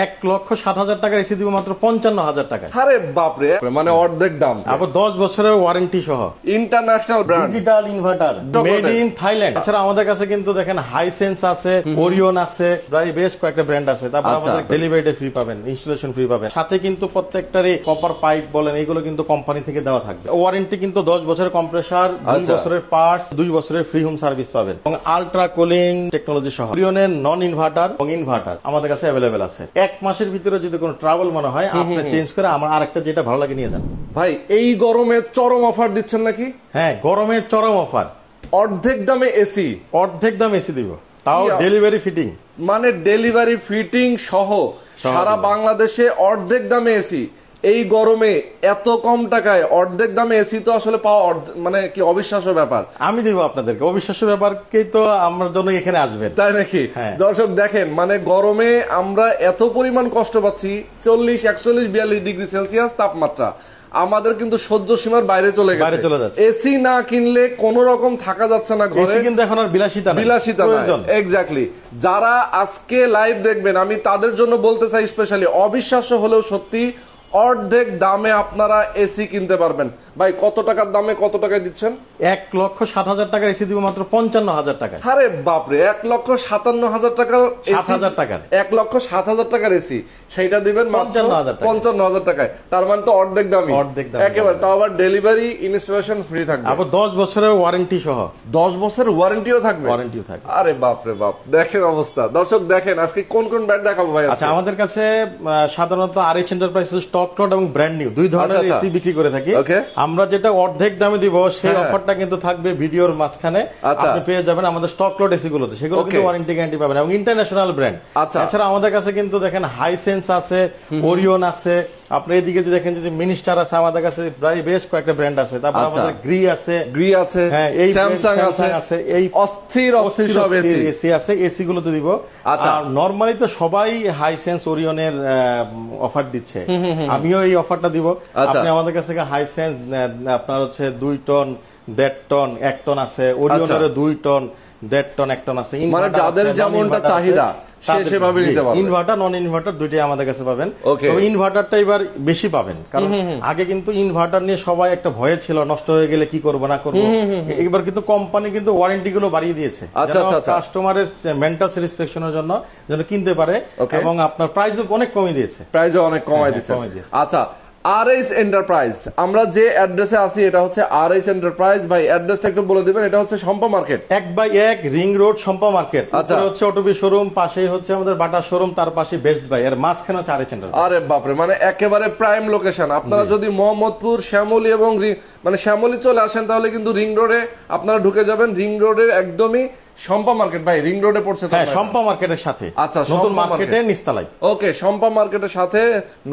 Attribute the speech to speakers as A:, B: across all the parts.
A: 1,07,000 টাকার এসি দিব মাত্র 55,000 টাকা।
B: আরে বাপরে, মানে অর্ধেক দাম।
A: আবার 10 বছরের ওয়ারেন্টি সহ
B: international brand,
A: digital inverter, made in Thailand. এছাড়া আমাদের কাছে কিন্তু দেখেন হাইসেন্স আছে, ওরিয়ন আছে, প্রায় বেশ কয়েকটা ব্র্যান্ড আছে। তারপর আমাদের ডেলিভারি ফ্রি পাবেন, ইনস্টলেশন ফ্রি পাবেন, সাথে কিন্তু প্রত্যেকটারই কপার পাইপ বলেন এইগুলো কিন্তু কোম্পানি থেকে দেওয়া থাকবে। ওয়ারেন্টি কিন্তু 10 বছরের কম্প্রেসার, 2 বছরের পার্টস, 2 বছরের ফ্রি হোম সার্ভিস পাবেন এবং আলট্রা কুলিং টেকনোলজি সহ ওরিয়নের নন ইনভার্টার এবং ইনভার্টার আমাদের কাছে অ্যাভেলেবেল আছে। 1 মাসের ভিতরে যদি কোনো ট্রাভেল মনে হয় আপনি চেঞ্জ করে আমার আরেকটা যেটা ভালো লাগে নিয়ে যান।
B: ভাই এই গরমে চরম অফার দিচ্ছেন নাকি?
A: হ্যাঁ, গরমের চরম অফার।
B: অর্ধেক দামে এসি,
A: অর্ধেক দাম এসি দিব, তাও ডেলিভারি ফিটিং।
B: মানে ডেলিভারি ফিটিং সহ সারা বাংলাদেশে অর্ধেক দামে এসি। এই গরমে এত কম টাকায় অর্ধেক দামে এসি তো আসলে পাওয়া মানে কি অবিশ্বাস্য ব্যাপার।
A: আমি দিব আপনাদেরকে, অবিশ্বাস্য ব্যাপারকেই তো আমার জন্য এখানে আসবেন,
B: তাই নাকি? দর্শক দেখেন, মানে গরমে আমরা এত পরিমাণ কষ্ট পাচ্ছি, 40, 41, 42 ডিগ্রি সেলসিয়াস তাপমাত্রা আমাদের কিন্তু সহ্য সীমার বাইরে চলে গেছে। এসি না কিনলে কোন রকম থাকা যাচ্ছে না ঘরে,
A: কিন্তু এখন আর বিলাসিতা
B: না। এক্স্যাক্টলি, যারা আজকে লাইভ দেখবেন আমি তাদের জন্য বলতে চাই, স্পেশালি অবিশ্বাস্য হলেও সত্যি, অর্ধেক দামে আপনারা এসি কিনতে পারবেন। ভাই কত টাকার দামে কত টাকায় দিচ্ছেন?
A: 1,07,000 টাকার এসি দিব মাত্র 55,000 টাকা।
B: আরে বাপরে, 1,57,000 টাকার,
A: 7,000 টাকার,
B: 1,07,000 টাকার এসি সেইটা দিবেন 55,000 টাকায়। তার মানে তো অর্ধেক দামই,
A: অর্ধেক দাম
B: একেবারে। তাও আবার ডেলিভারি ইনস্টলেশন ফ্রি থাকবে,
A: আবার 10 বছরের ওয়ারেন্টি সহ।
B: 10 বছরের ওয়ারেন্টিও থাকবে। আরে বাপরে বাপ, দেখেন অবস্থা। দর্শক দেখেন আজকে কোন কোন ব্র্যান্ড দেখাবো ভাই।
A: আচ্ছা, আমাদের কাছে সাধারণত আরএইচ এন্টারপ্রাইজ স্টক লট এবং ব্র্যান্ড নিউ 2 ধরনের এসি বিক্রি করে থাকি। আমরা যেটা অর্ধেক দামে দিব সেই অফারটা কিন্তু থাকবে ভিডিওর মাঝখানে, আপনি পেয়ে যাবেন আমাদের স্টক লট এসি গুলোতে, সেগুলো কিন্তু ওয়ারেন্টি গ্যারান্টি পাবেন এবং ইন্টারন্যাশনাল ব্র্যান্ড। এছাড়া আমাদের কাছে কিন্তু দেখেন হাইসেন্স আছে, ওরিয়ন আছে, আপনি এদিকে যে দেখেন যে মিনিস্টার আছে, আমাদের কাছে প্রায় বেশ কয়েকটা ব্র্যান্ড আছে। তারপর আমাদের গ্রি আছে, হ্যাঁ, এই স্যামসাং আছে, এই অস্থির সব এসি আছে, এসি গুলোতে দিব। আর নরমালি তো সবাই হাইসেন্স ওরিয়নের অফার দিচ্ছে, আমিও এই অফারটা দিব। আপনি আমাদের কাছে হাইসেন্স আপনার হচ্ছে 2 টন, 1.5 টন, 1 টন আছে, ওরিয়নের 2 টন, 1.5 টন, 1 টন আছে।
B: মানে যাদের যেমনটা চাহিদা সেভাবে নিতে পারবেন।
A: ইনভার্টার নন ইনভার্টার দুইটাই আমাদের কাছে পাবেন। তবে ইনভার্টারটা এবার বেশি পাবেন, কারণ আগে কিন্তু ইনভার্টার নিয়ে সবাই একটা ভয়ে ছিল, নষ্ট হয়ে গেলে কি করবো না করবো। এবার কিন্তু কোম্পানি কিন্তু ওয়ারেন্টি গুলো বাড়িয়ে দিয়েছে, কাস্টমারের মেন্টাল স্যাটিসফ্যাকশনের জন্য যেন কিনতে পারে, এবং আপনার প্রাইসও অনেক কমিয়ে দিয়েছে,
B: প্রাইসও অনেক কমাই দিয়েছে। আচ্ছা, আরএস এন্টারপ্রাইজ, আমরা যে অ্যাড্রেসে আছি এটা হচ্ছে আরএস এন্টারপ্রাইজ। ভাই অ্যাড্রেসটা একটু বলে দিবেন। এটা হচ্ছে Shampa market,
A: 1/1 ring road, Shampa market. আচ্ছা, হচ্ছে অটোবি শোরুম, পাশেই হচ্ছে আমাদের বাটা শোরুম, তার পাশে বেস্ট বাই, এর মাঝখানে হচ্ছে আরএস এন্টারপ্রাইজ।
B: আরে বাপরে, মানে একেবারে প্রাইম লোকেশন। আপনারা যদি মোহাম্মদপুর, শ্যামলী এবং মানে শ্যামলী চলে আসেন তাহলে কিন্তু রিং রোডে আপনারা ঢুকে যাবেন। রিং রোডের একদমই শম্পা মার্কেট। ভাই রিং রোডে পড়ছে,
A: হ্যাঁ, শম্পা মার্কেটের সাথে।
B: আচ্ছা,
A: নতুন মার্কেটের নিচতলায়।
B: ওকে, শম্পা মার্কেটের সাথে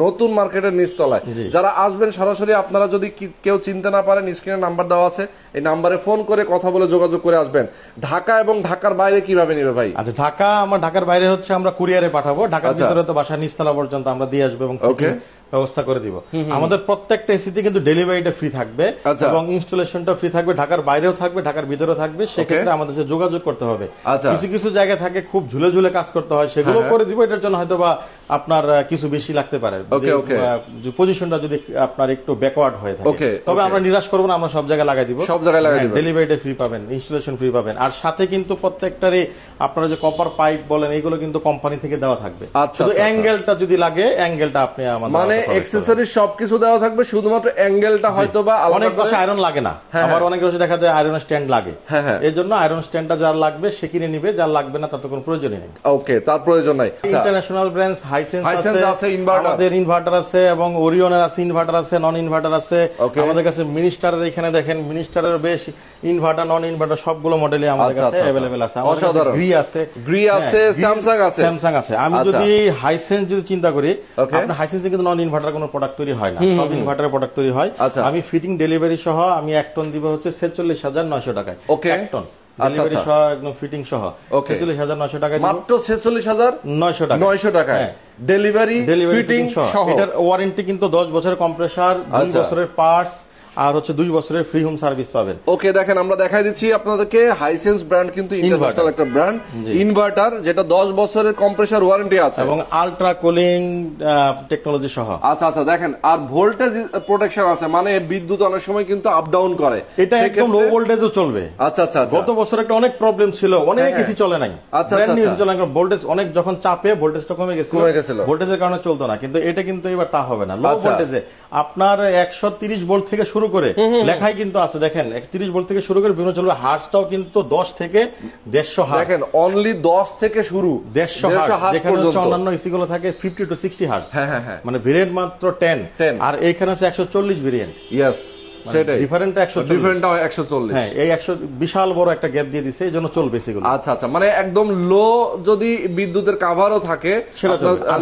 B: নতুন মার্কেটের নিচতলায়। যারা আসবেন সরাসরি, আপনারা যদি কেউ চিনতে না পারেন, স্ক্রিনে নাম্বার দেওয়া আছে, এই নাম্বারে ফোন করে কথা বলে যোগাযোগ করে আসবেন। ঢাকা এবং ঢাকার বাইরে কিভাবে নিবে ভাই?
A: আচ্ছা, ঢাকার বাইরে হচ্ছে আমরা কুরিয়ারে পাঠাবো, ঢাকার ভিতরে তো বাসা নিচতলা পর্যন্ত আমরা দিয়ে আসবো এবং ব্যবস্থা করে দিব। আমাদের প্রত্যেকটা এসিতে কিন্তু ডেলিভারিটা ফ্রি থাকবে এবং ইনস্টলেশনটা ফ্রি থাকবে, ঢাকার বাইরেও থাকবে, ঢাকার ভিতরেও থাকবে। সেক্ষেত্রে আমাদের সাথে যোগাযোগ করতে হবে। কিছু কিছু জায়গায় থাকে খুব ঝুলে ঝুলে কাজ করতে হয়, সেগুলো করে দিব। এটার জন্য হয়তো বা আপনার কিছু বেশি লাগতে পারে, পজিশনটা যদি আপনার একটু ব্যাকওয়ার্ড হয়ে থাকে। তবে আমরা নিরাশ করবো না, আমরা সব জায়গায় লাগাই দিব,
B: সব জায়গায় লাগাই দিব।
A: ডেলিভারিটা ফ্রি পাবেন, ইনস্টলেশন ফ্রি পাবেন, আর সাথে কিন্তু প্রত্যেকটারই আপনারা যে কপার পাইপ বলেন এইগুলো কিন্তু কোম্পানি থেকে দেওয়া থাকবে। শুধু অ্যাঙ্গেলটা যদি লাগে, অ্যাঙ্গেলটা আপনি আমাদের,
B: মানে অ্যাকসেসরিজ সবকিছু দেওয়া থাকবে, শুধুমাত্র অ্যাঙ্গেলটা হয়তো বা
A: অনেক বাসায় আয়রন লাগে না, আবার অনেক বাসায় দেখা যায় আয়রন স্ট্যান্ড লাগে। এই জন্য আয়রন স্ট্যান্ডটা যার লাগবে সে কিনে নিবে, যার লাগবে না তার তো কোনো প্রয়োজনই নেই।
B: ওকে, তার প্রয়োজন নাই।
A: ইন্টারন্যাশনাল ব্র্যান্ড হাইসেন্স আছে, আমাদের ইনভার্টার আছে এবং ওরিয়নের আছে, ইনভার্টার আছে, নন ইনভার্টার আছে। আমাদের কাছে মিনিস্টারের, এখানে দেখেন মিনিস্টারের বেশ ইনভার্টার নন ইনভার্টার সবগুলো মডেলই আমাদের কাছে अवेलेबल আছে।
B: অসাধারণ। গ্রি আছে, স্যামসাং আছে।
A: আমি যদি হাইসেন্স যদি চিন্তা করি, আপনার হাইসেন্সে কিন্তু নন ইনভার্টার কোনো প্রোডাক্ট তৈরি হয় না, সব ইনভার্টারের প্রোডাক্ট তৈরি হয়। আমি ফিটিং ডেলিভারি সহ আমি 1 টন দিব হচ্ছে 46,900 টাকায়। 1 টন ডেলিভারি সহ একদম ফিটিং সহ 46,900 টাকা,
B: মাত্র 46,900 টাকা। 900 টাকা ডেলিভারি ফিটিং সহ।
A: এটার ওয়ারেন্টি কিন্তু 10 বছরের কম্প্রেসার, 2 বছরের পার্টস, আর হচ্ছে 2 বছরের ফ্রি হোম সার্ভিস পাবেন।
B: ওকে, দেখেন আমরা দেখাই দিচ্ছি আপনাদেরকে হাইসেন্স ব্র্যান্ড কিন্তু ইন্টারন্যাশনাল একটা ব্র্যান্ড ইনভার্টার, যেটা 10 বছরের কম্প্রেসর ওয়ারেন্টি আছে
A: এবং আলট্রা কুলিং টেকনোলজি সহ।
B: আচ্ছা আচ্ছা, দেখেন আর ভোল্টেজ প্রোটেকশন আছে, মানে বিদ্যুৎ অনেক সময় কিন্তু আপ ডাউন করে,
A: এটা একদম লো ভোল্টেজও চলবে।
B: আচ্ছা আচ্ছা,
A: গত বছর একটা অনেক প্রবলেম ছিল, অনেক কিছু চলে নাই।
B: আচ্ছা
A: আচ্ছা, ভোল্টেজ অনেক যখন চাপে ভোল্টেজটা কমে গেছিল, ভোল্টেজের কারণে চলতো না, কিন্তু এটা কিন্তু এবার তা হবে না। লো ভোল্টেজে আপনার 130 ভোল্ট থেকে শুরু করে লেখাই কিন্তু আছে, দেখেন 31 ভোল্ট থেকে শুরু করে বিভিন্ন চলবে। হার্টসটাও কিন্তু 10 থেকে 150 হার্টজ,
B: দেখেন অনলি 10 থেকে শুরু
A: 150 হার্টজ, যেখানে হচ্ছে অন্যান্য এসি গুলো থাকে 50 to 60 হার্টজ। মানে ভেরিয়েন্ট মাত্র 10, আর এইখানে হচ্ছে 140 ভেরিয়েন্ট।
B: ইয়েস, সেটাই
A: ডিফারেন্ট
B: 140।
A: হ্যাঁ, এই 100 বিশাল বড় একটা গ্যাপ দিয়ে দিছে, এইজন্য চলবে সেগুলো।
B: আচ্ছা আচ্ছা, মানে একদম লো যদি বিদ্যুতের কাভারও থাকে,
A: সেটা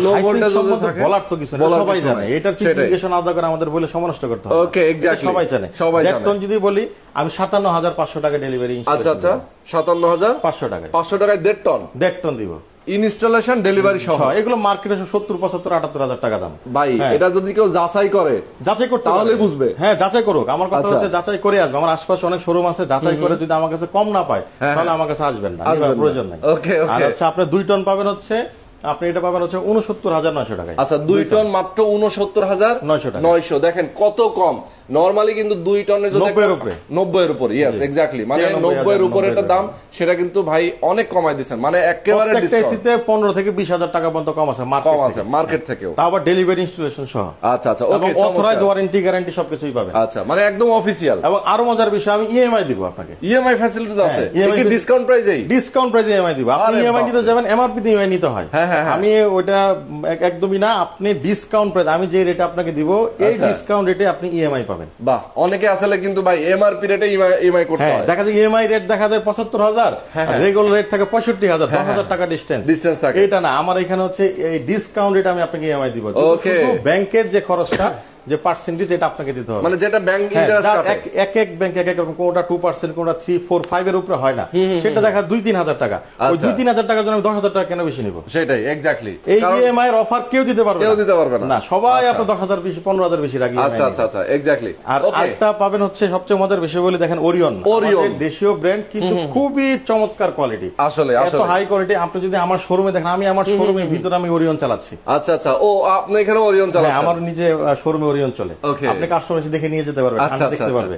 A: লো ভোল্টেজ থাকে, বলার তো কিছু না, সবাই জানে। এটার স্পেসিফিকেশন আলাদা করে আমাদের বলে সমালোচনা করতে হবে।
B: ওকে, এক্স্যাক্টলি,
A: সবাই জানে। ডেটটন যদি বলি আমি 57,500 টাকা ডেলিভারি।
B: আচ্ছা আচ্ছা, 57,500 টাকা, 500 টাকায় ডেটটন দিব, ইনস্টলেশন ডেলিভারি সহ।
A: এগুলো মার্কেটে 70, 75, 78,000 টাকা দাম।
B: ভাই এটা যদি কেউ যাচাই করতে তাহলে বুঝবে।
A: হ্যাঁ, যাচাই করুক। আমার কথা হচ্ছে যাচাই করে আসবে। আমার আশপাশে অনেক শোরুম আছে, যাচাই করে যদি আমার কাছে কম না পায় তাহলে আমার কাছে আসবেন না, প্রয়োজন নেই। আর হচ্ছে আপনি 2 টন পাবেন, হচ্ছে আপনি এটা পাবেন হচ্ছে 69,900 টাকায়।
B: আচ্ছা, 2 টন মাত্র 69,900। দেখেন কত কম। নরমালি কিন্তু 2 টনের জন্য 90 এর উপর। ইয়েস, এক্স্যাক্টলি, মানে 90 এর উপর এটা দাম, সেটা কিন্তু ভাই অনেক কমাই দিয়েছেন, মানে একেবারে ডিসকাউন্ট।
A: 15 থেকে 20,000 টাকা পর্যন্ত কম আছে
B: মার্কেট থেকেও,
A: তা আবার ডেলিভারি ইনস্টলেশন সহ।
B: আচ্ছা আচ্ছা, ওকে,
A: অথরাইজ ওয়ারেন্টি গ্যারান্টি সবকিছুই পাবেন।
B: আচ্ছা, মানে একদম অফিশিয়াল।
A: এবং আরো মজার বিষয়, আমি ইএমআই দিব আপনাকে।
B: ইএমআই ফ্যাসিলিটি আছে, কি ডিসকাউন্ট প্রাইসেই?
A: ডিসকাউন্ট প্রাইসে ইএমআই দিব। আপনি ইএমআই নিতে যাবেন, এমআরপি তে ইএমআই নিতে হয়। আমি ওইটা একদমই না, আপনি ডিসকাউন্ট প্রাইস, আমি যে রেটে আপনাকে দিব এই ডিসকাউন্ট রেটে আপনি ইএমআই পাবেন।
B: বাহ, অনেকে আসলে কিন্তু ভাই এমআরপি রেটে ইএমআই করতে হয়।
A: দেখা যায় ইএমআই রেট দেখা যায় 75,000, রেগুলার রেট থাকে 65,000, 10,000 টাকা ডিসটেন্স থাকে। এটা না, আমার এখানে হচ্ছে এই ডিসকাউন্ট রেট আমি আপনাকে ইএমআই দিব। ব্যাংকের যে খরচটা, যে পার্সেন্টেজ, এটা আপনাকে দিতে হবে,
B: মানে যেটা ব্যাংক ইন্টারেস্ট কাটে।
A: এক ব্যাংক এক রকম, কোনটা 2%, কোনটা 3, 4, 5 এর উপরে হয় না। সেটা দেখা 2-3 হাজার টাকা। ওই 2-3 হাজার টাকার জন্য 10,000 টাকা কেন বেশি নিব?
B: সেটাই, এক্স্যাক্টলি।
A: এই ইএমআই এর অফার কেউ দিতে পারবে না, সবাই আপনার 10,000 বেশি, 15,000 বেশি রাখি।
B: আচ্ছা আচ্ছা আচ্ছা, এক্স্যাক্টলি।
A: আর আরেকটা পাবেন হচ্ছে সবচেয়ে মজার বিষয় বলি, দেখেন ওরিয়ন দেশীয় ব্র্যান্ড, কিন্তু খুবই চমৎকার কোয়ালিটি, আসলে এত হাই কোয়ালিটি। আপনি যদি আমার শোরুমে দেখেন, আমি আমার শোরুমের ভিতরে আমি ওরিয়ন চালাচ্ছি।
B: আচ্ছা আচ্ছা, ও আপনি এখানে ওরিয়ন চালাচ্ছেন?
A: আমার নিজে শোরুমে ওরিয়ন চলে। আপনি কাস্টমার এসে দেখে নিয়ে যেতে পারবেন, দেখতে পারবে।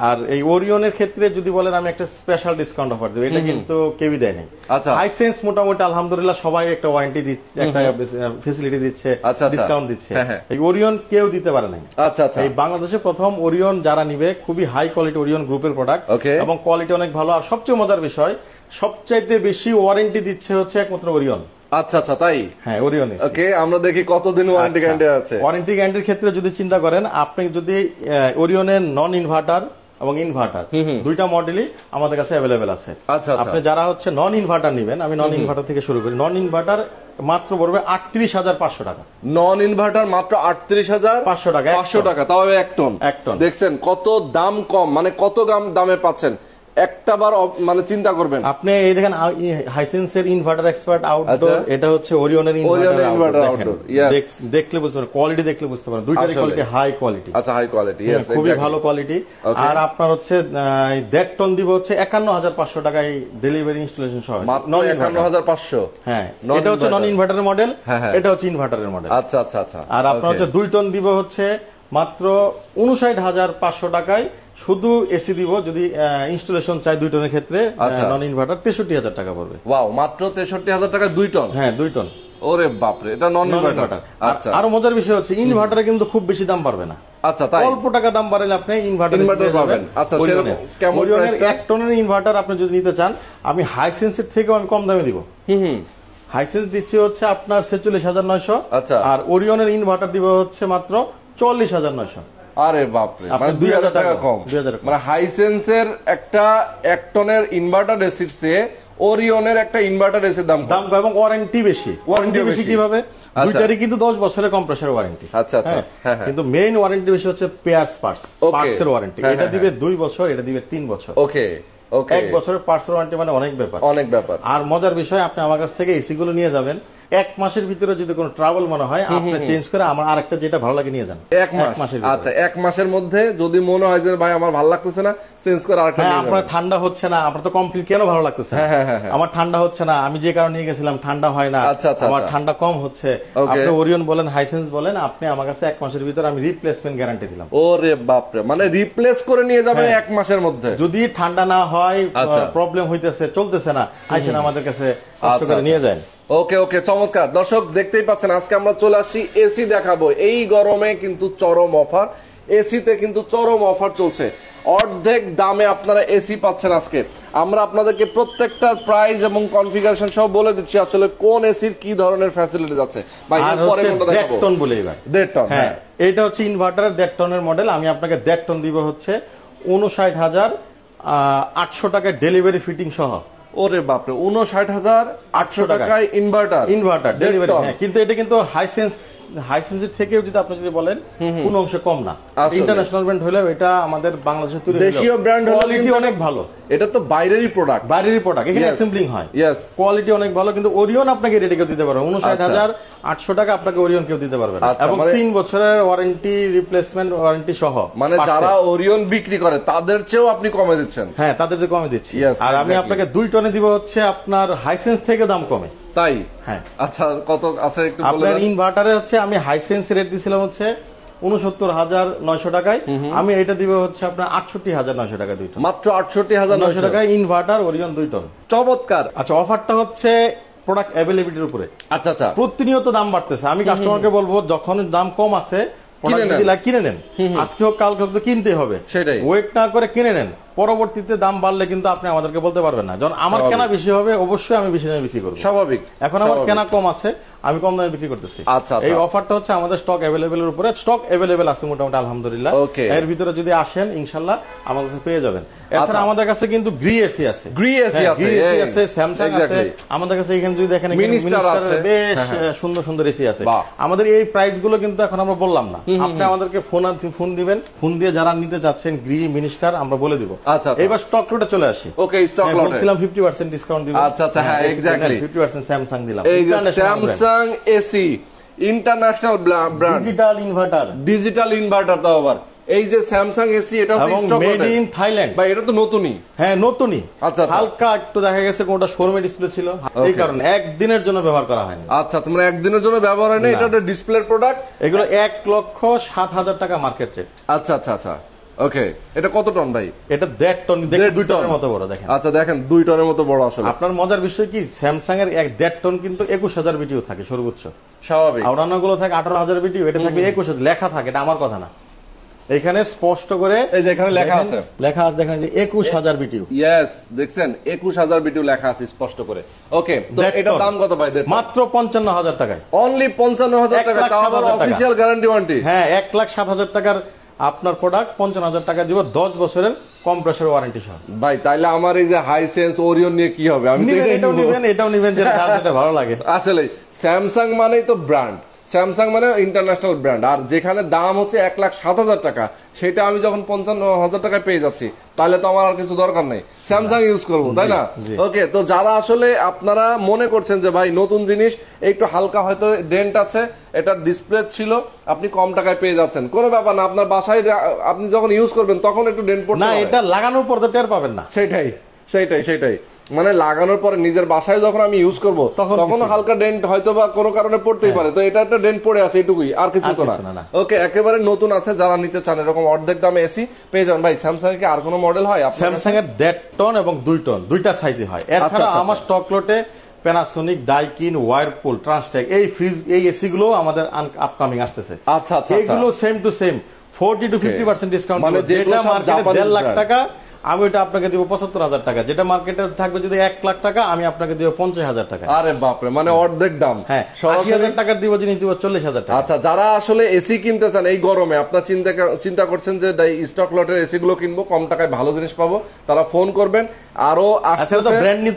A: আর এই ওরিয়নের ক্ষেত্রে যদি বলেন আমি একটা স্পেশাল ডিসকাউন্ট অফার দেব, এটা কিন্তু কেউই দেয় নাই। হাইসেন্স মোটামুটি আলহামদুলিল্লাহ সবাই একটা ওয়ারেন্টি দিচ্ছে, একটা ফেসিলিটি দিচ্ছে, ডিসকাউন্ট দিচ্ছে। এই ওরিয়ন কেউ দিতে পারে নাই।
B: আচ্ছা আচ্ছা,
A: এই বাংলাদেশে প্রথম ওরিয়ন যারা নিবে, খুবই হাই কোয়ালিটি ওরিয়ন গ্রুপের প্রোডাক্ট, এবং কোয়ালিটি অনেক ভালো। আর সবচেয়ে মজার বিষয়, সবচাইতে বেশি ওয়ারেন্টি দিচ্ছে হচ্ছে একমাত্র ওরিয়ন।
B: আচ্ছা আচ্ছা, তাই?
A: হ্যাঁ, ওরিয়ন।
B: ওকে, আমরা দেখি কতদিন ওয়ারেন্টি গ্যারান্টি আছে।
A: ওয়ারেন্টি গ্যারান্টির ক্ষেত্রে যদি চিন্তা করেন, আপনি যদি ওরিয়নের নন ইনভার্টার এবং ইনভার্টার দুইটা মডেলই আমাদের কাছে অ্যাভেলেবেল আছে।
B: আচ্ছা,
A: আপনি যারা হচ্ছে নন ইনভার্টার নিবেন, আমি নন ইনভার্টার থেকে শুরু করি। নন ইনভার্টার মাত্র পড়বে 38,500 টাকা।
B: নন ইনভার্টার মাত্র 38,500 টাকা। 500 টাকা, তাও এক টন। দেখছেন কত দাম কম, মানে কত দামে পাচ্ছেন। একটা বার মানে চিন্তা করবেন আপনি। এই দেখেন হাইসেন্সের ইনভার্টার এক্সপার্ট আউটডোর, এটা হচ্ছে ওরিয়নের ইনভার্টার আউটডোর। দেখলে বুঝতে পারেন, কোয়ালিটি দেখলে বুঝতে পারেন, দুইটারই কোয়ালিটি হাই কোয়ালিটি। আচ্ছা, হাই কোয়ালিটি, খুবই ভালো কোয়ালিটি। আর আপনার হচ্ছে 1.5 টন দিব হচ্ছে 51,500 টাকায় ডেলিভারি ইনস্টলেশন সহ। 51,500। হ্যাঁ, এটা হচ্ছে নন ইনভার্টারের মডেল, এটা হচ্ছে ইনভার্টারের মডেল। আচ্ছা আচ্ছা আচ্ছা। আর আপনার হচ্ছে 2 টন দিব হচ্ছে মাত্র 59,500 টাকায়। শুধু এসি দিব, যদি ইনস্টলেশন চাই 2 টনের ক্ষেত্রে নন ইনভার্টার 63,000 টাকা পড়বে। ওয়াও, মাত্র 63,000 টাকা 2 টন। হ্যাঁ, 2 টন। ওরে বাপরে, এটা নন ইনভার্টার। আচ্ছা, আরো মজার বিষয় হচ্ছে ইনভার্টারে কিন্তু খুব বেশি দাম পারবে না। আচ্ছা, তাই? অল্প টাকা দাম বাড়লে আপনি ইনভার্টার পাবেন। আচ্ছা, কেমন 1 টনের ইনভার্টার আপনি যদি নিতে চান, আমি হাইসেন্সের থেকেও আমি কম দামে দিব। হাইসেন্স দিচ্ছি হচ্ছে আপনার 46,900। আচ্ছা, আর ওরিয়নের ইনভার্টার দিব হচ্ছে মাত্র 44,900। আরে বাপরে, মানে 2,000 টাকা কম। মানে হাইসেন্সের একটা 1 টনের ইনভার্টার এসির চেয়ে ওরিয়নের একটা ইনভার্টার এসির দাম কম, এবং ওয়ারেন্টি বেশি। ওয়ারেন্টি বেশি কিভাবে? দুইটারই কিন্তু 10 বছরের কম্প্রেসর ওয়ারেন্টি। আচ্ছা আচ্ছা, কিন্তু মেইন ওয়ারেন্টি বেশি হচ্ছে পার্টসের ওয়ারেন্টি। এটা দিবে 2 বছর, এটা দিবে 3 বছর। ওকে, 1 বছরের পার্টস ওয়ারেন্টি, মানে অনেক ব্যাপার। আর মজার বিষয়, আপনি আমার কাছ থেকে এসি গুলো নিয়ে যাবেন,
A: 1 মাসের ভিতরে যদি কোনো ট্রাবল মনে হয় আপনি চেঞ্জ করে আমার আরেকটা যেটা ভালো লাগে নিয়ে যান।
B: 1 মাস, আচ্ছা 1 মাসের মধ্যে যদি মনে হয় যে ভাই আমার ভালো লাগতেছে না, চেঞ্জ করে আরেকটা নিয়ে যান।
A: আপনার ঠান্ডা হচ্ছে না, আপনার তো কমপ্লিট কেন ভালো লাগতেছে, আমার ঠান্ডা হচ্ছে না, আমি যে কারণে নিয়ে গেছিলাম ঠান্ডা হয় না, আমার ঠান্ডা কম হচ্ছে, আপনি ওরিয়ন বলেন হাইসেন্স বলেন, আপনি আমার কাছে 1 মাসের ভিতরে আমি রিপ্লেসমেন্ট গ্যারান্টি দিলাম।
B: ওরে বাপরে, মানে রিপ্লেস করে নিয়ে যাবেন 1 মাসের মধ্যে।
A: যদি ঠান্ডা না হয়, প্রবলেম হইতেছে, চলতেছে না, আইসেন আমাদের কাছে কষ্ট করে নিয়ে যান।
B: ওকে ওকে, চমৎকার। দর্শক দেখতেই পাচ্ছেন আজকে আমরা চলে আসছি এসি দেখাবো। এই গরমে কিন্তু চরম অফার, এসিতে কিন্তু চরম অফার চলছে, অর্ধেক দামে আপনারা এসি পাচ্ছেন। আজকে আমরা আপনাদেরকে প্রত্যেকটার প্রাইস এবং কনফিগারেশন সব বলে দিচ্ছি, আসলে কোন এসির কি ধরনের ফ্যাসিলিটি আছে। ভাই পরে কোনটা দেখাবো?
A: 1.5 টন বলে এবার
B: 1.5 টন।
A: হ্যাঁ, এটা হচ্ছে ইনভার্টারের 1.5 টনের মডেল। আমি আপনাকে 1.5 টন দিব হচ্ছে 59,800 টাকায় ডেলিভারি ফিটিং সহ।
B: ওরে বাপরে, 59,800 টাকায় ইনভার্টার
A: ডেলিভারি। কিন্তু এটা কিন্তু হাইসেন্সের থেকেও যদি আপনি যদি বলেন কোন অংশে কম না, ইন্টারন্যাশনাল ব্র্যান্ড হলেও এটা আমাদের বাংলাদেশে তৈরি,
B: দেশীয় ব্র্যান্ড হলো,
A: কোয়ালিটি অনেক ভালো।
B: এটা তো বাইরেরই প্রোডাক্ট,
A: এখানে অ্যাসেম্বলিং হয়, কোয়ালিটি অনেক ভালো। কিন্তু ওরিয়ন আপনাকে রেডি কেউ দিতে পারবে 59,800 টাকা, আপনাকে ওরিয়ন কেউ দিতে পারবে না, এবং 3 বছরের ওয়ারেন্টি, রিপ্লেসমেন্ট ওয়ারেন্টি সহ।
B: মানে যারা ওরিয়ন বিক্রি করে তাদের চেয়েও আপনি কমে দিচ্ছেন?
A: হ্যাঁ, তাদের চেয়ে কমে দিচ্ছি। আর আমি আপনাকে 2 টনে দিব হচ্ছে আপনার হাইসেন্স থেকে দাম কমে।
B: তাই?
A: হ্যাঁ।
B: আচ্ছা, কত আছে একটু বলে দেন।
A: আপনার ইনভার্টারে হচ্ছে আমি হাইসেন্স রেট দিছিলাম হচ্ছে 69,900 টাকায়, আমি এটা দিব হচ্ছে আপনার 68,900 টাকা 2 টন,
B: মাত্র 68,900
A: টাকায় ইনভার্টার ওরিয়ন 2 টন।
B: চমৎকার।
A: আচ্ছা, অফারটা হচ্ছে প্রোডাক্ট অ্যাভেলেবিলিটির উপরে।
B: আচ্ছা আচ্ছা,
A: প্রতিনিয়ত দাম বাড়তেছে, আমি কাস্টমারকে বলবো যখন দাম কম আছে কিনে নেন, আজকে হোক কালকে হোক তো কিনতে হবে, সেটাই ওয়েট না করে কিনে নেন। পরবর্তীতে দাম বাড়লে কিন্তু আপনি আমাদেরকে বলতে পারবেন না, যখন আমার কেনা বেশি হবে অবশ্যই আমি বেশি দামে বিক্রি করবো, স্বাভাবিক। এখন আমার কেনা কম আছে, আমি কম দামে বিক্রি করতেছি। এই অফারটা হচ্ছে আমাদের স্টক অ্যাভেলেবেলের উপরে, স্টক অ্যাভেলেবেল আছে মোটামুটি আলহামদুলিল্লাহ। এর ভিতরে যদি আসেন ইনশাল্লাহ আমাদের কাছে পেয়ে যাবেন। এছাড়া আমাদের কাছে কিন্তু গ্রি এসি আছে, স্যামসাং আছে আমাদের কাছে। এখানে যদি দেখেন বেশ সুন্দর সুন্দর এসি আছে। আমাদের এই প্রাইস গুলো কিন্তু এখন আমরা বললাম না, আপনি আমাদেরকে ফোন দিবেন, ফোন দিয়ে যারা নিতে চাচ্ছেন গ্রি, মিনিস্টার, আমরা বলে দিব। এবার স্টক লটে চলে আসি।
B: ওকে, স্টক লটে বলছিলাম
A: 50% ডিসকাউন্ট দিব।
B: আচ্ছা আচ্ছা, হ্যাঁ এক্স্যাক্টলি
A: 50% স্যামসাং দিলাম।
B: এই যে Samsung AC international brand, digital inverter দাও আবার। এই যে স্যামসাং এসি, এটা
A: স্টক মেড ইন থাইল্যান্ড।
B: ভাই এটা তো নতুনই?
A: হ্যাঁ নতুনই। আচ্ছা, হালকা একটু দেখা গেছে কোনটা শোরুমে ডিসপ্লে ছিল, এই কারণে একদিনের জন্য ব্যবহার করা হয়নি।
B: আচ্ছা, মানে একদিনের জন্য ব্যবহার হয় না, এটা একটা ডিসপ্লে প্রোডাক্ট।
A: এগুলো 1,07,000 টাকা মার্কেট রেট।
B: আচ্ছা আচ্ছা আচ্ছা, ওকে। এটা কত টন ভাই?
A: এটা 1.5 টন, দেখেন 2 টনের মতো বড়, দেখেন।
B: আচ্ছা, দেখেন 2 টনের মতো বড়। আসলে
A: আপনার মজার বিষয় কি, স্যামসাং এর 1.5 টন কিন্তু 21,000 বিটিও থাকে সর্বোচ্চ,
B: স্বাভাবিক।
A: অন্যান্য গুলো থাকে 18,000 বিটিও, এটা থাকবে 21,000 লেখা থাকে, এটা আমার কথা না, এখানে স্পষ্ট করে
B: এই যে এখানে লেখা আছে,
A: দেখেন যে 21,000 বিটিউ।
B: ইয়েস, দেখছেন 21,000 বিটিউ লেখা আছে স্পষ্ট করে। ওকে, তো এটার দাম কত ভাই?
A: মাত্র 55,000 টাকায়।
B: অনলি 55,000 টাকা, তাও আবার অফিশিয়াল গ্যারান্টি ওয়ারেন্টি।
A: হ্যাঁ, 1,07,000 টাকার আপনার প্রোডাক্ট 55,000 টাকা দিব, 10 বছরের কম্প্রেসর ওয়ারেন্টি সহ।
B: ভাই তাইলে আমার এই যে হাইসেন্স ওরিয়ন নিয়ে কি হবে? আমি
A: এটাও নিবেন, যেটা ভালো লাগে।
B: আসলে স্যামসাং মানেই তো ব্র্যান্ড, স্যামসাং মানে ইন্টারন্যাশনাল ব্র্যান্ড। আর যেখানে দাম হচ্ছে 1,07,000 টাকা, সেটা আমি যখন 55,000 টাকায় পেয়ে যাচ্ছি, তাহলে তো আমার আর কিছু দরকার নেই, স্যামসাং ইউজ করবো, তাই না? ওকে, তো যারা আসলে আপনারা মনে করছেন যে ভাই নতুন জিনিস, একটু হালকা হয়তো ডেন্ট আছে, এটা ডিসপ্লে ছিল, আপনি কম টাকায় পেয়ে যাচ্ছেন, কোনো ব্যাপার না। আপনার বাসায় আপনি যখন ইউজ করবেন তখন একটু ডেন্ট পড়বে না,
A: এটা লাগানোর পর তো টের পাবেন না।
B: সেটাই মানে লাগানোর পরে নিজের বাসায় যখন আমি ইউজ করব তখন হালকা ডেন্ট হয়তো বা কোনো কারণে পড়তেই পারে, তো এটা একটা ডেন্ট পড়ে আছে, এটুকুই, আর কিছু তো না। ওকে, একেবারে নতুন আছে, যারা নিতে চান এরকম অর্ধেক দামে এসি পেয়ে যান। ভাই স্যামসাং এর কি আর কোনো মডেল হয়?
A: স্যামসাং এর 1.5 টন এবং 2 টন দুইটা সাইজে হয়। এছাড়া আমার স্টক লটে প্যানাসোনিক, ডাইকিন, ওয়ারপুল, ট্রান্সটেক এই এসি গুলো আমাদের আপকামিং আসতেছে।
B: আচ্ছা,
A: এইগুলো same to same 40 to 50% discount, মানে যেটা মার্কেটে 1.5 লাখ টাকা আমি ওটা আপনাকে দিব 75,000 টাকা, যেটা মার্কেটে থাকবে যদি 1 লাখ টাকা আমি আপনাকে দিব 50,000 টাকা।
B: আরে বাপরে, মানে অর্ধেক দাম।
A: হ্যাঁ, 80,000 টাকার দিব, জিনিস দিব 40,000 টাকা।
B: আচ্ছা, যারা আসলে এসি কিনতে চান এই গরমে, আপনার চিন্তা করছেন যে স্টক লটের এসি গুলো কিনবো, কম টাকায় ভালো জিনিস পাবো, তারা ফোন করবেন। আরো
A: ব্র্যান্ড নিউ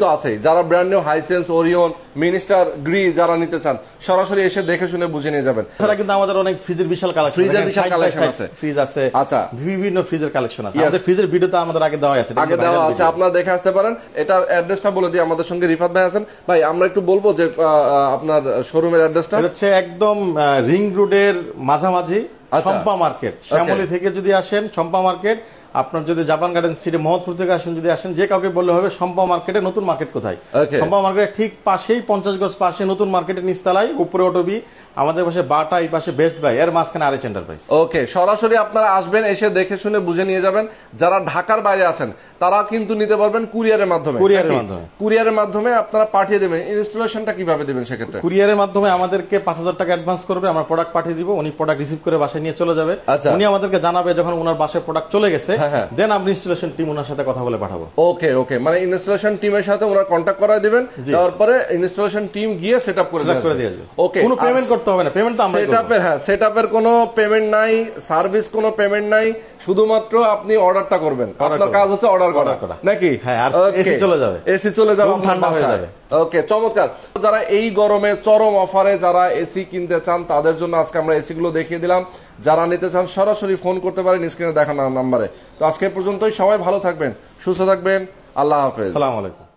A: তো আছে,
B: যারা brand new Hisense, Orion, minister, Gree যারা নিতে চান সরাসরি এসে দেখে শুনে বুঝে নিয়ে যাবেন।
A: এছাড়া কিন্তু আমাদের অনেক ফ্রিজের বিশাল কালেকশন আছে, ফ্রিজ আছে, আচ্ছা বিভিন্ন ফ্রিজের কালেকশন আছে। ফ্রিজের ভিডিওটা আমাদের আগে দেওয়া আছে,
B: আপনারা দেখে আসতে পারেন। এটার অ্যাড্রেসটা বলে দিই, আমাদের সঙ্গে রিফাত ভাই আছেন। ভাই আমরা একটু বলবো যে আপনার শোরুমের অ্যাড্রেসটা
A: হচ্ছে একদম রিং রোডের মাঝামাঝি শম্পা মার্কেট। শ্যামলী থেকে যদি আসেন শম্পা মার্কেট, আপনার যদি জাপান গার্ডেন সিটি মোহাম্মদপুর থেকে আসেন, যদি আসেন যে কাউকে বললে হবে শম্পা মার্কেটে। নতুন মার্কেট কোথায়? শম্পা মার্কেটের ঠিক পাশেই 50 গজ পাশে নতুন মার্কেটের নিচতলায়, উপরে অটোবি, আমাদের পাশে বাটা, এই পাশে বেস্ট বাই, এর মাঝখানে আরএচ এন্টারপ্রাইজ।
B: ওকে, সরাসরি আপনারা আসবেন, এসে দেখে শুনে বুঝে নিয়ে যাবেন। যারা ঢাকার বাইরে আছেন তারা কিন্তু নিতে পারবেন কুরিয়ারের মাধ্যমে। কুরিয়ারের মাধ্যমে আপনারা পাঠিয়ে দেবেন। ইনস্টলেশনটা কিভাবে দেবেন সেক্ষেত্রে?
A: কুরিয়ারের মাধ্যমে আমাদেরকে 5000 টাকা অ্যাডভান্স করবে, আমরা প্রোডাক্ট পাঠিয়ে দিব, উনি প্রোডাক্ট রিসিভ করে বাসায় নিয়ে চলে যাবে। উনি আমাদেরকে জানাবে যখন ওনার বাসায় প্রোডাক্ট চলে গেছে, দেন আপনি ইনস্টলেশন টিম ওনার সাথে কথা বলে পাঠাবো।
B: ওকে ওকে, মানে ইনস্টলেশন টিমের সাথে ওনারা কন্টাক্ট করায় দিবেন, তারপরে ইনস্টলেশন টিম গিয়ে সেটআপ করে দিয়ে আসবে। ওকে, কোনো পেমেন্ট করতে হবে না, পেমেন্ট তো আমরা সেটআপের সেটআপের কোনো পেমেন্ট নাই, সার্ভিস কোনো পেমেন্ট নাই, শুধুমাত্র আপনি অর্ডারটা করবেন। আপনার কাজ হচ্ছে অর্ডার করা নাকি?
A: হ্যাঁ, আর এসি চলে যাবে,
B: এসি চলে যাবে, ঠান্ডা হয়ে যাবে। ওকে, চমৎকার। যারা এই গরমে চরম অফারে যারা এসি কিনতে চান তাদের জন্য আজকে আমরা এসি গুলো দেখিয়ে দিলাম। যারা নিতে চান সরাসরি ফোন করতে পারেন স্ক্রিনে দেখানো নাম্বারে। তো আজকে পর্যন্তই, সবাই ভালো থাকবেন, সুস্থ থাকবেন, আল্লাহ হাফেজ,
A: আসসালামু আলাইকুম।